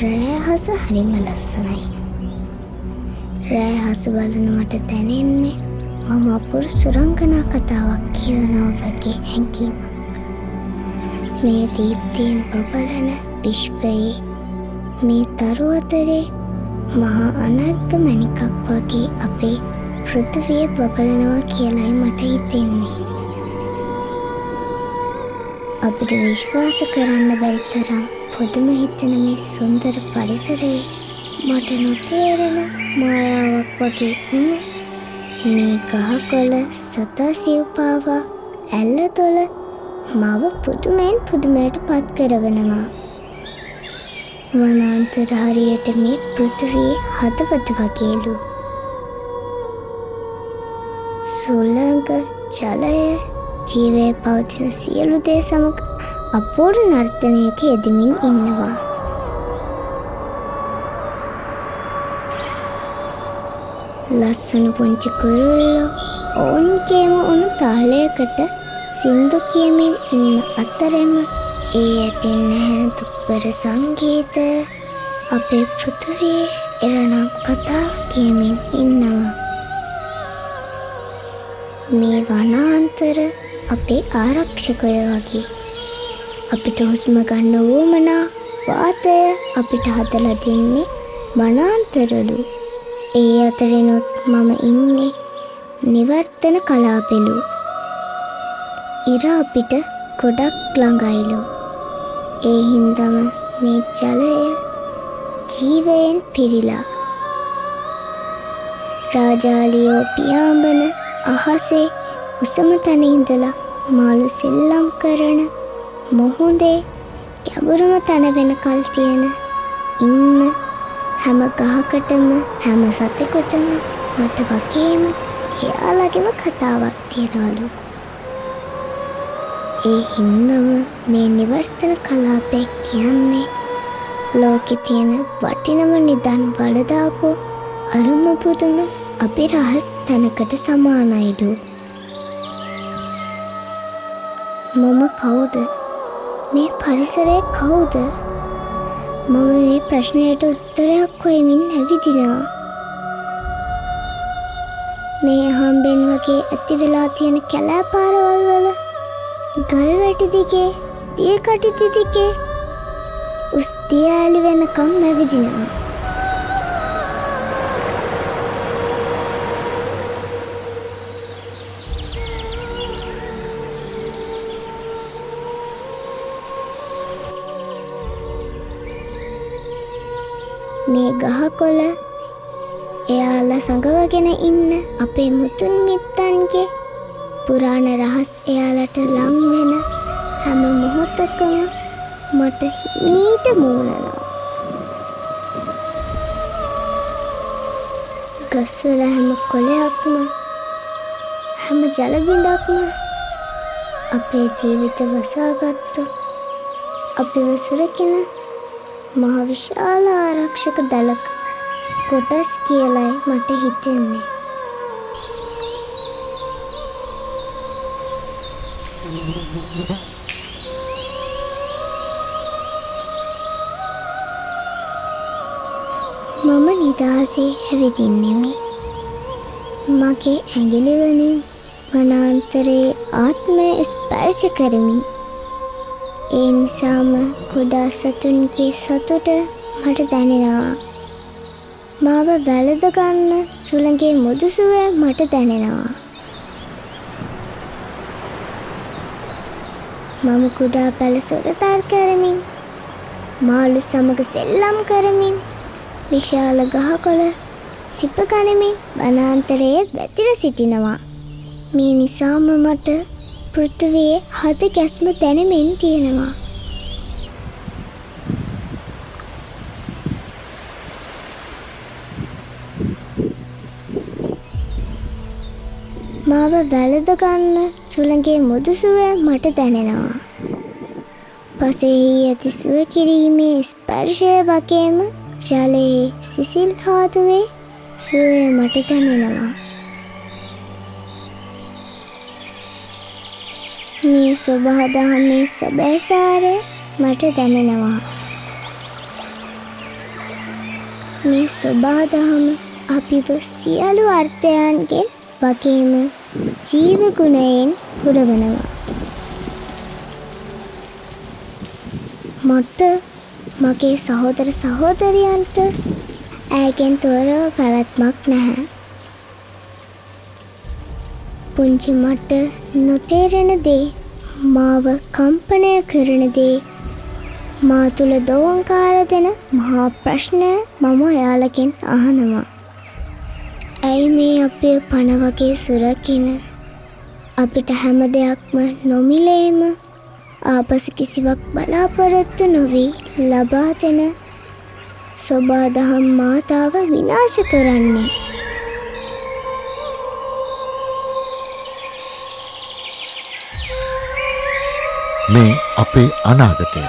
රෑහස හරිම ලස්සනයි. රෑහස බලන මට දැනෙන්නේ මම අපුරු සුරංගනා කතාවක් කියනවා වගේ හැඟීමක්. මේ දීප්තියෙන් බබලන විශ්වයේ මේ තරු අතරේ මහා අනර්ග මණිකක් වගේ අපේ පෘථිවිය බබලනවා කියලයි මට හිතෙන්නේ. අපිට විශ්වාස කරන්න බැරි තරම් පුදුම හිතෙන මේ සුන්දර පරිසරයේ මට නොතේරෙන මායාවක් වගේ වුණු මේ ගහකොළ සතා සිව්පාවා ඇල්ලතොල මව පුදුමයෙන් පුදුමයට පත් කරවනවා. වනාන්තර හරියට මේ පෘථිවියේ හදවත වගේලු. සුළඟ ජලය ජීවයේ පවතින සියලු දේ සමග අපූර්ව නර්තනයක යෙදමින් ඉන්නවා. ලස්සන පුංචි කුරුල්ලෝ ඔවුන්ගේම උණු තාලයකට සින්දු කියමින් ඉන්න අතරෙම ඒ යටින් නැහෙන දුක්බර සංගීතය අපේ පෘථිවියේ එරණම් කතාව කියමින් ඉන්නවා. මේ වනාන්තර අපේ ආරක්ෂකයෝ වගේ. අපිට හුස්ම ගන්න වුමනා වාතය අපිට හදලා දෙන්නේ වනාන්තරලු. ඒ අතරිනුත් මම ඉන්නේ නිවර්තන කලාපෙලු. ඉර අපිට ගොඩක් ළඟයිලු. ඒ හින්දම මේ ජලය ජීවයෙන් පිරීලා. රාජාලියෝ පියාඹන අහසේ උසම තැන ඉඳලා මාළු සෙල්ලම් කරන මොහොතේ ගැඹුරම තැන වෙනකල් තියෙන ඉන්න හැම ගහකටම හැම සතෙකුටම මට වගේම එයාලගේම කතාවක් තියෙනවලු. ඒ හින්දම මේ නිවර්තන කලාපය කියන්නේ ලෝකෙ තියෙන වටිනම නිදන් බලදාපු අරුම පුදුම අභිරහස් තැනකට සමානයිලු. මම කවුද? මේ පරිසරයේ කවුද? මම මේ ප්‍රශ්නයට උත්තරයක් හොයමින් ඇවිදිනවා. මේ හම්බෙන් වගේ ඇති වෙලා තියෙන කැලෑ පාරවල් වල ගල් වැටි දිගේ දිය කටිති දිගේ උස් දිය ඇලි වෙනකම් ඇවිදිනවා. මේ ගහකොළ එයාලා සඟවගෙන ඉන්න අපේ මුතුන් මිත්තන්ගේ පුරාණ රහස් එයාලට ලං වෙන හැම මොහොතකම මට හිමීට මූණනවා. ගස්වල හැම කොළයක්ම හැම ජල බිඳක්ම අපේ ජීවිත වසාගත්තු අපිව සුරකින මහ විශාල ආරක්ෂක දලක කොටස් කියලයි මට හිතෙන්නේ. මම නිදහසේ ඇවිදින්නෙමි. මගේ ඇඟිලි වලින් වනාන්තරයේ ආත්මය ස්පර්ශ කරමි. ඒ නිසාම කුඩා සතුන්ගේ සතුට මට දැනෙනවා. මාව වැළඳ ගන්න සුළඟේ මුදු සුවය මට දැනෙනවා. මම කුඩා පැල සොරතල් කරමින් මාළු සමග සෙල්ලම් කරමින් විශාල ගහකොළ සිප ගනිමින් වනාන්තරයේ වැතිර සිටිනවා. මේ නිසාම මට පෘථිවියේ හද ගැස්ම දැනෙමින් තියෙනවා. මාව වැළඳ ගන්න සුළඟේ මුදු සුවය මට දැනෙනවා. පසෙහි ඇති සුව කිරීමේ ස්පර්ශය වගේම ජලයේ සිසිල් හාදුවේ සුවය මට දැනෙනවා. මේ සබහා දහමේ සැබෑ සාරය මට දැනෙනවා. මේ සොබා දහම අපිව සියලු අර්ථයන්ගෙන් වගේම ජීව ගුණයෙන් පුරවනවා. මට මගේ සහෝදර සහෝදරියන්ට ඇයගෙන් තොරව පැවැත්මක් නැහැ. පුංචි මට නොතේරෙන දේ, මාව කම්පනය කරන දේ, මා තුළ දෝංකාර දෙන මහා ප්‍රශ්නය මම එයාලගෙන් අහනවා. ඇයි මේ අපේ පණ වගේ සුරකින අපිට හැම දෙයක්ම නොමිලේම ආපසු කිසිවක් බලාපොරොත්තු නොවී ලබා දෙන සොබා දහම් මාතාව විනාශ කරන්නේ? මේ අපේ අනාගතය,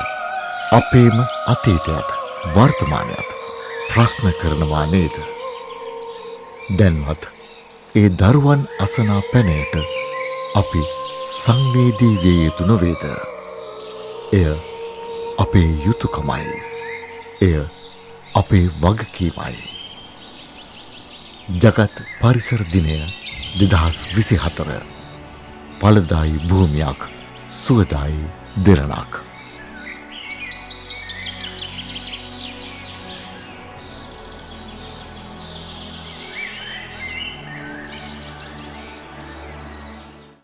අපේම අතීතයත් වර්තමානයත් ප්‍රශ්න කරනවා නේද? දැන්වත් ඒ දරුවන් අසනා පැනයට අපි සංවේදී විය යුතු නොවේද? එය අපේ යුතුයකමයි. එය අපේ වගකීමයි. ජගත් පරිසර දිනය 2024 ඵලදායී භූමියක්, සුවදායී දෙරණක්.